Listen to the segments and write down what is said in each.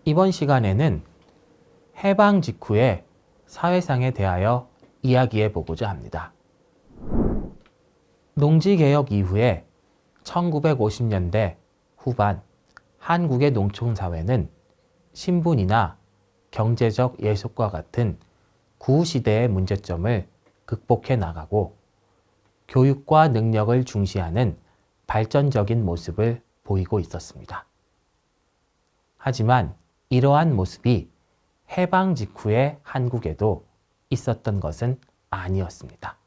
이번 시간에는 해방 직후의 사회상에 대하여 이야기해 보고자 합니다. 농지개혁 이후에 1950년대 후반 한국의 농촌사회는 신분이나 경제적 예속과 같은 구시대의 문제점을 극복해 나가고 교육과 능력을 중시하는 발전적인 모습을 보이고 있었습니다. 하지만 이러한 모습이 해방 직후의 한국에도 있었던 것은 아니었습니다.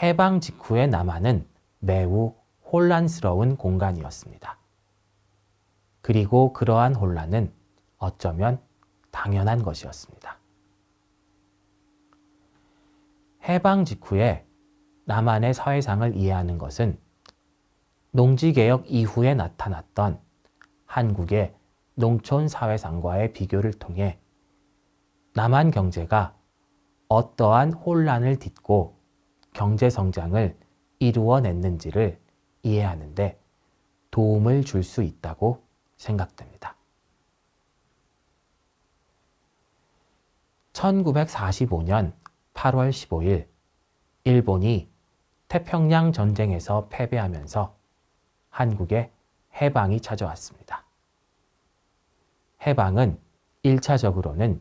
해방 직후의 남한은 매우 혼란스러운 공간이었습니다. 그리고 그러한 혼란은 어쩌면 당연한 것이었습니다. 해방 직후에 남한의 사회상을 이해하는 것은 농지개혁 이후에 나타났던 한국의 농촌 사회상과의 비교를 통해 남한 경제가 어떠한 혼란을 딛고 경제 성장을 이루어냈는지를 이해하는 데 도움을 줄 수 있다고 생각됩니다. 1945년 8월 15일 일본이 태평양 전쟁에서 패배하면서 한국에 해방이 찾아왔습니다. 해방은 1차적으로는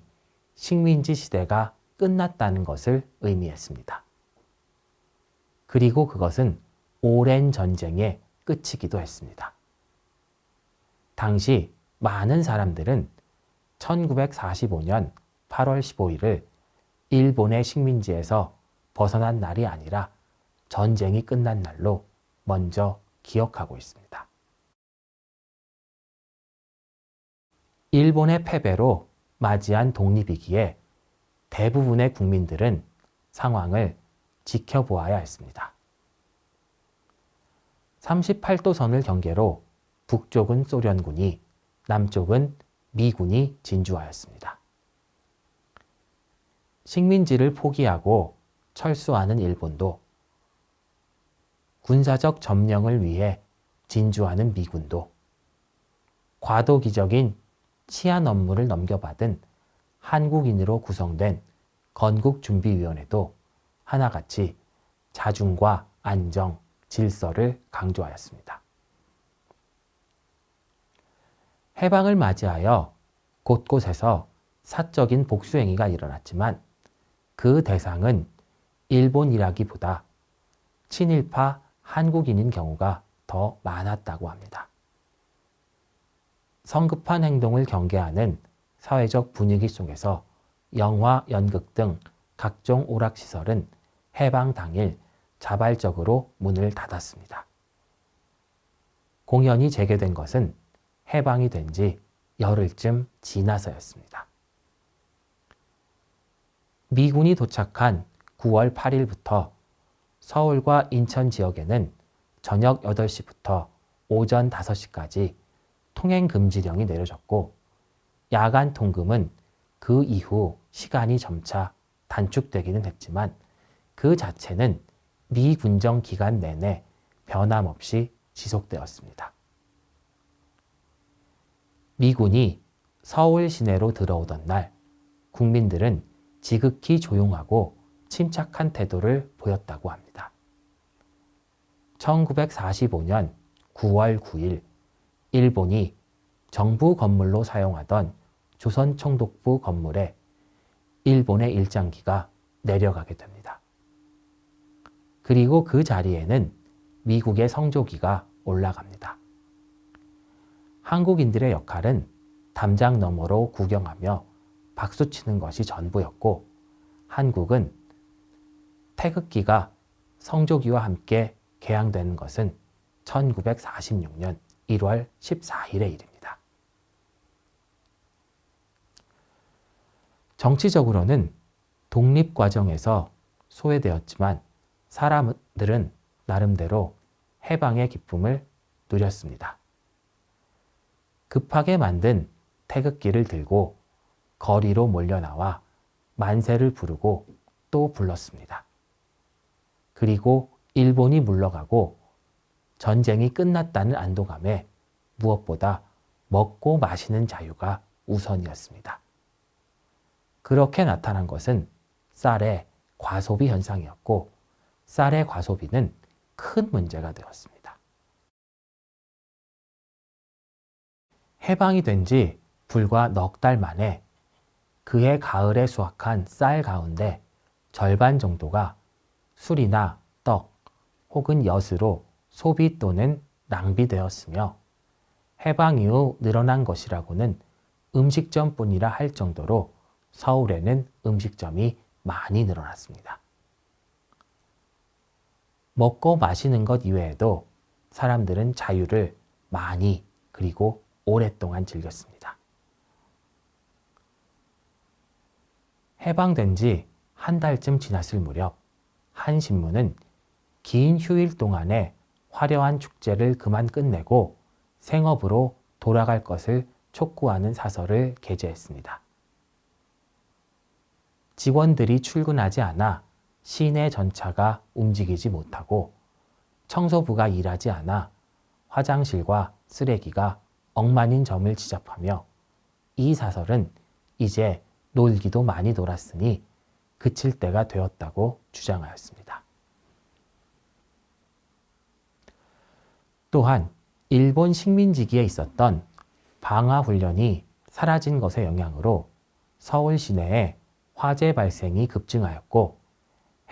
식민지 시대가 끝났다는 것을 의미했습니다. 그리고 그것은 오랜 전쟁의 끝이기도 했습니다. 당시 많은 사람들은 1945년 8월 15일을 일본의 식민지에서 벗어난 날이 아니라 전쟁이 끝난 날로 먼저 기억하고 있습니다. 일본의 패배로 맞이한 독립이기에 대부분의 국민들은 상황을 지켜보아야 했습니다. 38도선을 경계로 북쪽은 소련군이, 남쪽은 미군이 진주하였습니다. 식민지를 포기하고 철수하는 일본도, 군사적 점령을 위해 진주하는 미군도, 과도기적인 치안 업무를 넘겨받은 한국인으로 구성된 건국준비위원회도 하나같이 자중과 안정, 질서를 강조하였습니다. 해방을 맞이하여 곳곳에서 사적인 복수행위가 일어났지만 그 대상은 일본이라기보다 친일파 한국인인 경우가 더 많았다고 합니다. 성급한 행동을 경계하는 사회적 분위기 속에서 영화, 연극 등 각종 오락시설은 해방 당일 자발적으로 문을 닫았습니다. 공연이 재개된 것은 해방이 된 지 열흘쯤 지나서였습니다. 미군이 도착한 9월 8일부터 서울과 인천 지역에는 저녁 8시부터 오전 5시까지 통행금지령이 내려졌고 야간 통금은 그 이후 시간이 점차 단축되기는 했지만 그 자체는 미군정 기간 내내 변함없이 지속되었습니다. 미군이 서울 시내로 들어오던 날 국민들은 지극히 조용하고 침착한 태도를 보였다고 합니다. 1945년 9월 9일 일본이 정부 건물로 사용하던 조선총독부 건물에 일본의 일장기가 내려가게 됩니다. 그리고 그 자리에는 미국의 성조기가 올라갑니다. 한국인들의 역할은 담장 너머로 구경하며 박수치는 것이 전부였고 한국은 태극기가 성조기와 함께 개항되는 것은 1946년 1월 14일의 일입니다. 정치적으로는 독립 과정에서 소외되었지만 사람들은 나름대로 해방의 기쁨을 누렸습니다. 급하게 만든 태극기를 들고 거리로 몰려나와 만세를 부르고 또 불렀습니다. 그리고 일본이 물러가고 전쟁이 끝났다는 안도감에 무엇보다 먹고 마시는 자유가 우선이었습니다. 그렇게 나타난 것은 쌀의 과소비 현상이었고 쌀의 과소비는 큰 문제가 되었습니다. 해방이 된 지 불과 넉 달 만에 그해 가을에 수확한 쌀 가운데 절반 정도가 술이나 떡 혹은 엿으로 소비 또는 낭비되었으며 해방 이후 늘어난 것이라고는 음식점뿐이라 할 정도로 서울에는 음식점이 많이 늘어났습니다. 먹고 마시는 것 이외에도 사람들은 자유를 많이 그리고 오랫동안 즐겼습니다. 해방된 지 한 달쯤 지났을 무렵 한 신문은 긴 휴일 동안에 화려한 축제를 그만 끝내고 생업으로 돌아갈 것을 촉구하는 사설을 게재했습니다. 직원들이 출근하지 않아 시내 전차가 움직이지 못하고 청소부가 일하지 않아 화장실과 쓰레기가 엉망인 점을 지적하며 이 사설은 이제 놀기도 많이 놀았으니 그칠 때가 되었다고 주장하였습니다. 또한 일본 식민지기에 있었던 방화훈련이 사라진 것의 영향으로 서울 시내에 화재 발생이 급증하였고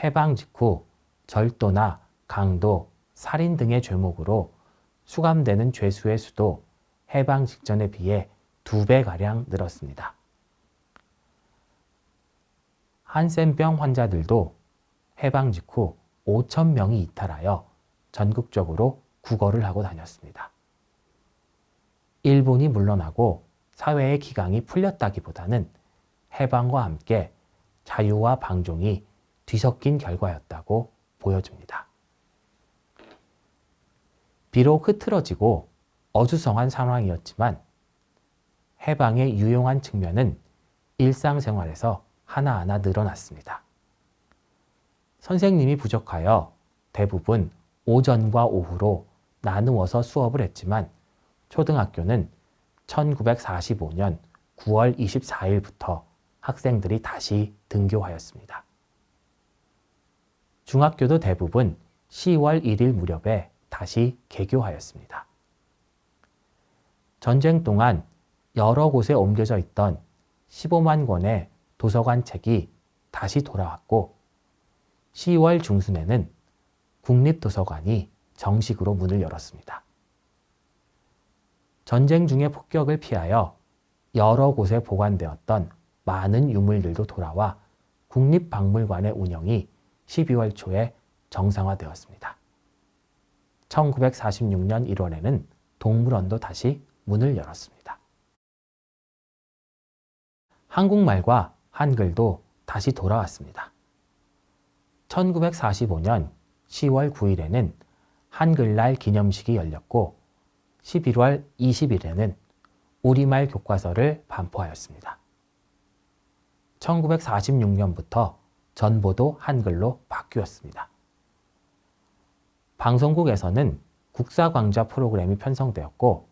해방 직후 절도나 강도, 살인 등의 죄목으로 수감되는 죄수의 수도 해방 직전에 비해 2배가량 늘었습니다. 한센병 환자들도 해방 직후 5천 명이 이탈하여 전국적으로 구걸을 하고 다녔습니다. 일본이 물러나고 사회의 기강이 풀렸다기보다는 해방과 함께 자유와 방종이 뒤섞인 결과였다고 보여집니다. 비록 흐트러지고 어수선한 상황이었지만 해방의 유용한 측면은 일상생활에서 하나하나 늘어났습니다. 선생님이 부족하여 대부분 오전과 오후로 나누어서 수업을 했지만 초등학교는 1945년 9월 24일부터 학생들이 다시 등교하였습니다. 중학교도 대부분 10월 1일 무렵에 다시 개교하였습니다. 전쟁 동안 여러 곳에 옮겨져 있던 15만 권의 도서관 책이 다시 돌아왔고 10월 중순에는 국립도서관이 정식으로 문을 열었습니다. 전쟁 중의 폭격을 피하여 여러 곳에 보관되었던 많은 유물들도 돌아와 국립박물관의 운영이 12월 초에 정상화되었습니다. 1946년 1월에는 동물원도 다시 문을 열었습니다. 한국말과 한글도 다시 돌아왔습니다. 1945년 10월 9일에는 한글날 기념식이 열렸고 11월 20일에는 우리말 교과서를 반포하였습니다. 1946년부터 전보도 한글로 바뀌었습니다. 방송국에서는 국사광자 프로그램이 편성되었고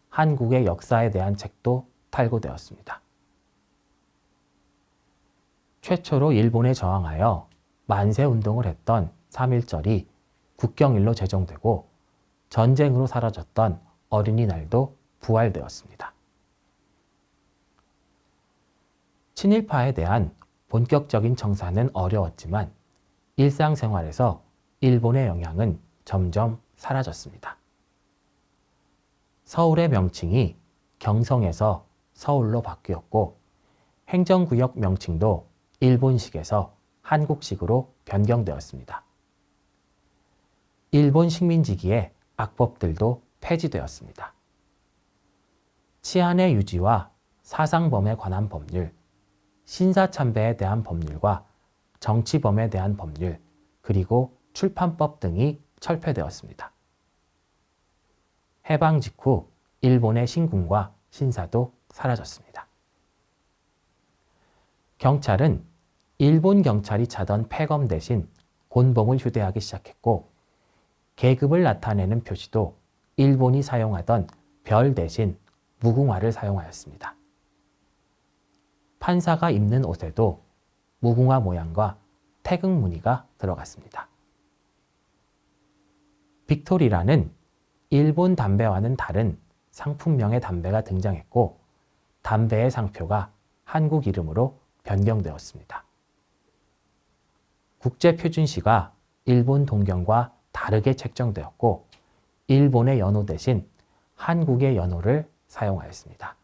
한국의 역사에 대한 책도 탈고되었습니다. 최초로 일본에 저항하여 만세운동을 했던 3.1절이 국경일로 제정되고 전쟁으로 사라졌던 어린이날도 부활되었습니다. 친일파에 대한 본격적인 청산은 어려웠지만 일상생활에서 일본의 영향은 점점 사라졌습니다. 서울의 명칭이 경성에서 서울로 바뀌었고 행정구역 명칭도 일본식에서 한국식으로 변경되었습니다. 일본 식민지기의 악법들도 폐지되었습니다. 치안의 유지와 사상범에 관한 법률, 신사참배에 대한 법률과 정치범에 대한 법률, 그리고 출판법 등이 철폐되었습니다. 해방 직후 일본의 신군과 신사도 사라졌습니다. 경찰은 일본 경찰이 차던 패검 대신 곤봉을 휴대하기 시작했고 계급을 나타내는 표시도 일본이 사용하던 별 대신 무궁화를 사용하였습니다. 판사가 입는 옷에도 무궁화 모양과 태극 무늬가 들어갔습니다. 빅토리라는 일본 담배와는 다른 상품명의 담배가 등장했고 담배의 상표가 한국 이름으로 변경되었습니다. 국제표준시가 일본 동경과 다르게 책정되었고 일본의 연호 대신 한국의 연호를 사용하였습니다.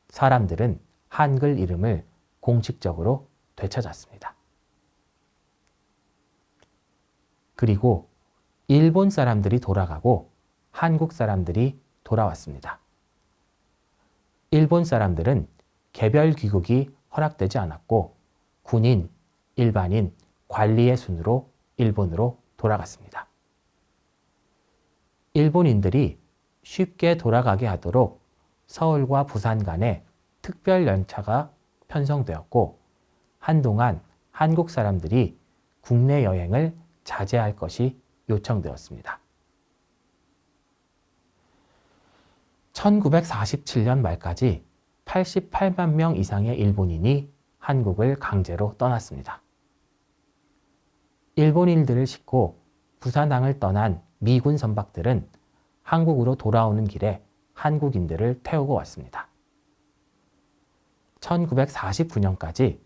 사람들은 한글 이름을 공식적으로 되찾았습니다. 그리고 일본 사람들이 돌아가고 한국 사람들이 돌아왔습니다. 일본 사람들은 개별 귀국이 허락되지 않았고 군인, 일반인, 관리의 순으로 일본으로 돌아갔습니다. 일본인들이 쉽게 돌아가게 하도록 서울과 부산 간에 특별 열차가 편성되었고 한동안 한국 사람들이 국내 여행을 자제할 것이 요청되었습니다. 1947년 말까지 88만 명 이상의 일본인이 한국을 강제로 떠났습니다. 일본인들을 싣고 부산항을 떠난 미군 선박들은 한국으로 돌아오는 길에 한국인들을 태우고 왔습니다. 1949년까지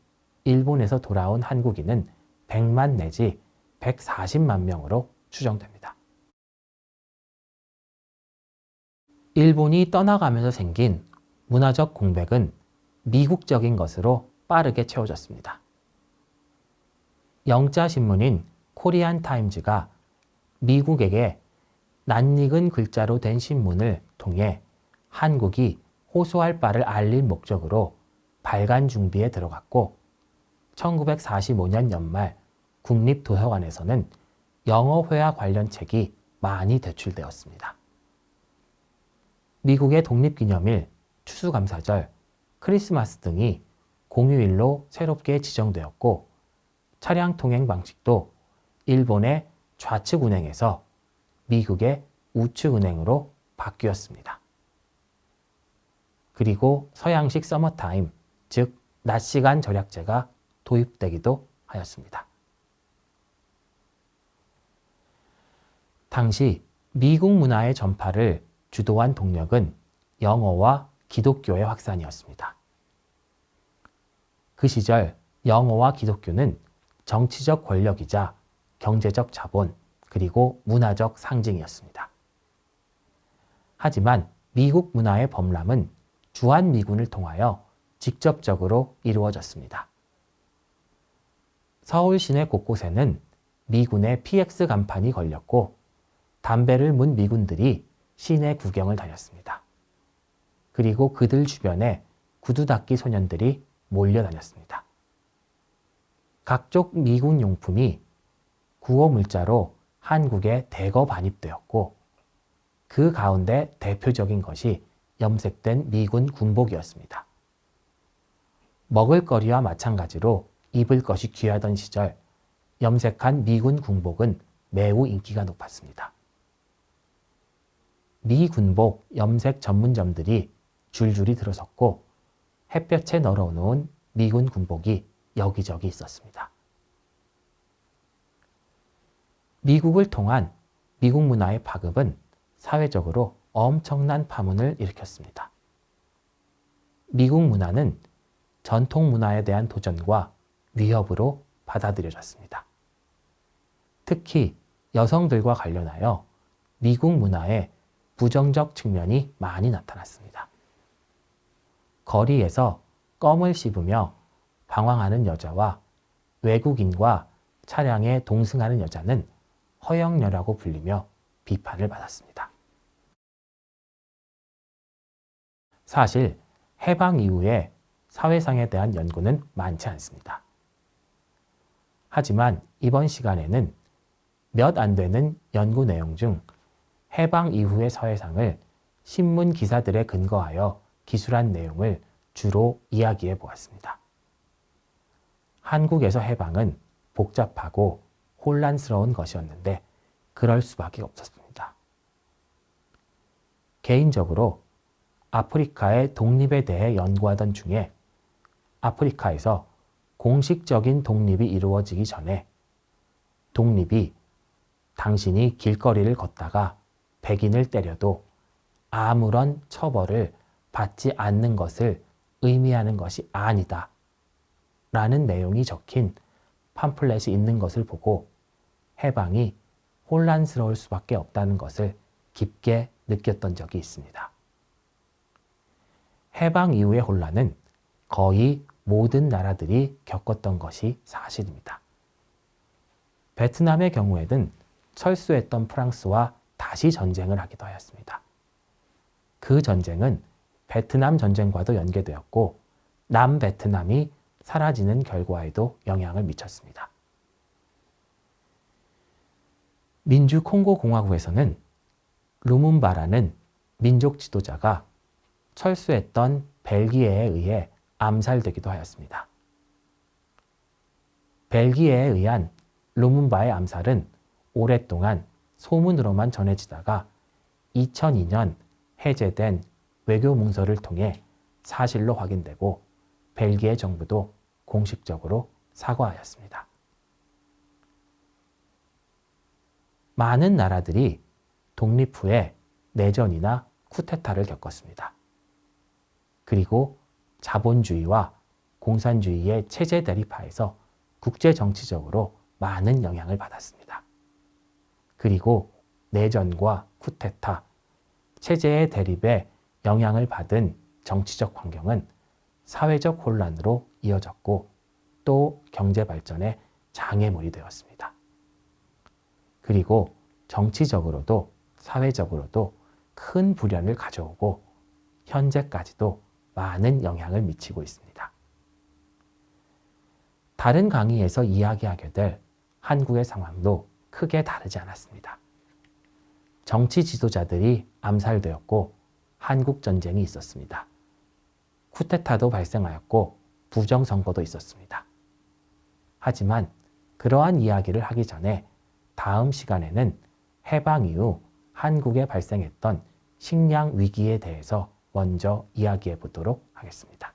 일본에서 돌아온 한국인은 100만 내지 140만 명으로 추정됩니다. 일본이 떠나가면서 생긴 문화적 공백은 미국적인 것으로 빠르게 채워졌습니다. 영자신문인 코리안 타임즈가 미국에게 낯익은 글자로 된 신문을 통해 한국이 호소할 바를 알릴 목적으로 발간 준비에 들어갔고 1945년 연말 국립도서관에서는 영어회화 관련 책이 많이 대출되었습니다. 미국의 독립기념일, 추수감사절, 크리스마스 등이 공휴일로 새롭게 지정되었고 차량 통행 방식도 일본의 좌측 운행에서 미국의 우측 운행으로 바뀌었습니다. 그리고 서양식 서머타임, 즉 낮시간 절약제가 도입되기도 하였습니다. 당시 미국 문화의 전파를 주도한 동력은 영어와 기독교의 확산이었습니다. 그 시절 영어와 기독교는 정치적 권력이자 경제적 자본, 그리고 문화적 상징이었습니다. 하지만 미국 문화의 범람은 주한미군을 통하여 직접적으로 이루어졌습니다. 서울 시내 곳곳에는 미군의 PX 간판이 걸렸고 담배를 문 미군들이 시내 구경을 다녔습니다. 그리고 그들 주변에 구두 닦기 소년들이 몰려다녔습니다. 각종 미군 용품이 구호 물자로 한국에 대거 반입되었고 그 가운데 대표적인 것이 염색된 미군 군복이었습니다. 먹을거리와 마찬가지로 입을 것이 귀하던 시절 염색한 미군 군복은 매우 인기가 높았습니다. 미 군복 염색 전문점들이 줄줄이 들어섰고 햇볕에 널어놓은 미군 군복이 여기저기 있었습니다. 미국을 통한 미국 문화의 파급은 사회적으로 엄청난 파문을 일으켰습니다. 미국 문화는 전통 문화에 대한 도전과 위협으로 받아들여졌습니다. 특히 여성들과 관련하여 미국 문화에 부정적 측면이 많이 나타났습니다. 거리에서 껌을 씹으며 방황하는 여자와 외국인과 차량에 동승하는 여자는 허영녀라고 불리며 비판을 받았습니다. 사실 해방 이후에 사회상에 대한 연구는 많지 않습니다. 하지만 이번 시간에는 몇 안 되는 연구 내용 중 해방 이후의 사회상을 신문 기사들에 근거하여 기술한 내용을 주로 이야기해 보았습니다. 한국에서 해방은 복잡하고 혼란스러운 것이었는데 그럴 수밖에 없었습니다. 개인적으로 아프리카의 독립에 대해 연구하던 중에 아프리카에서 공식적인 독립이 이루어지기 전에 독립이 당신이 길거리를 걷다가 백인을 때려도 아무런 처벌을 받지 않는 것을 의미하는 것이 아니다 라는 내용이 적힌 팜플렛이 있는 것을 보고 해방이 혼란스러울 수밖에 없다는 것을 깊게 느꼈던 적이 있습니다. 해방 이후의 혼란은 거의 모든 나라들이 겪었던 것이 사실입니다. 베트남의 경우에는 철수했던 프랑스와 다시 전쟁을 하기도 하였습니다. 그 전쟁은 베트남 전쟁과도 연계되었고 남베트남이 사라지는 결과에도 영향을 미쳤습니다. 민주 콩고 공화국에서는 루문바라는 민족 지도자가 철수했던 벨기에에 의해 암살되기도 하였습니다. 벨기에에 의한 루문바의 암살은 오랫동안 소문으로만 전해지다가 2002년 해제된 외교 문서를 통해 사실로 확인되고 벨기에 정부도 공식적으로 사과하였습니다. 많은 나라들이 독립 후에 내전이나 쿠데타를 겪었습니다. 그리고 자본주의와 공산주의의 체제 대립하에서 국제 정치적으로 많은 영향을 받았습니다. 그리고 내전과 쿠데타, 체제의 대립에 영향을 받은 정치적 환경은 사회적 혼란으로 이어졌고 또 경제 발전의 장애물이 되었습니다. 그리고 정치적으로도 사회적으로도 큰 불연을 가져오고 현재까지도 많은 영향을 미치고 있습니다. 다른 강의에서 이야기하게 될 한국의 상황도 크게 다르지 않았습니다. 정치 지도자들이 암살되었고 한국 전쟁이 있었습니다. 쿠데타도 발생하였고 부정선거도 있었습니다. 하지만 그러한 이야기를 하기 전에 다음 시간에는 해방 이후 한국에 발생했던 식량 위기에 대해서 먼저 이야기해 보도록 하겠습니다.